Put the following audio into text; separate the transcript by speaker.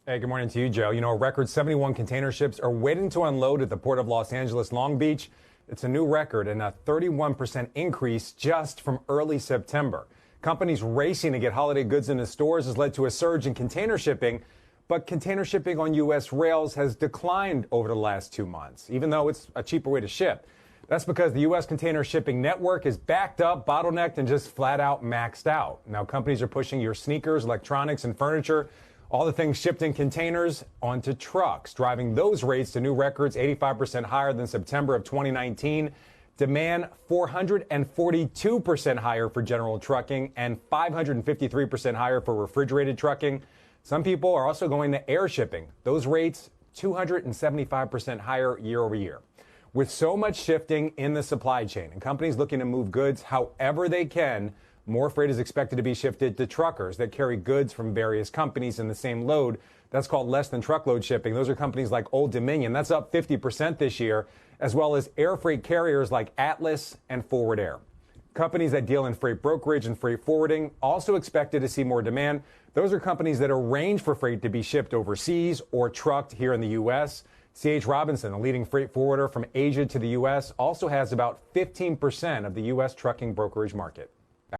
Speaker 1: Hey, good morning to you, Joe. You know, a record 71 container ships are waiting to unload at the port of Los Angeles Long Beach. It's a new record and a 31% increase just from early September. Companies racing to get holiday goods into stores has led to a surge in container shipping, but container shipping on U.S. rails has declined over the last 2 months, even though it's a cheaper way to ship. That's because the U.S. container shipping network is backed up, bottlenecked, and just flat out maxed out. Now, companies are pushing your sneakers, electronics, and furniture, all the things shipped in containers, onto trucks, driving those rates to new records, 85% higher than September of 2019. Demand 442% higher for general trucking and 553% higher for refrigerated trucking. Some people are also going to air shipping. Those rates 275% higher year over year. With so much shifting in the supply chain and companies looking to move goods however they can, more freight is expected to be shifted to truckers that carry goods from various companies in the same load. That's called less than truckload shipping. Those are companies like Old Dominion. That's up 50% this year, as well as air freight carriers like Atlas and Forward Air. Companies that deal in freight brokerage and freight forwarding also expected to see more demand. Those are companies that arrange for freight to be shipped overseas or trucked here in the U.S. C.H. Robinson, a leading freight forwarder from Asia to the U.S., also has about 15% of the U.S. trucking brokerage market.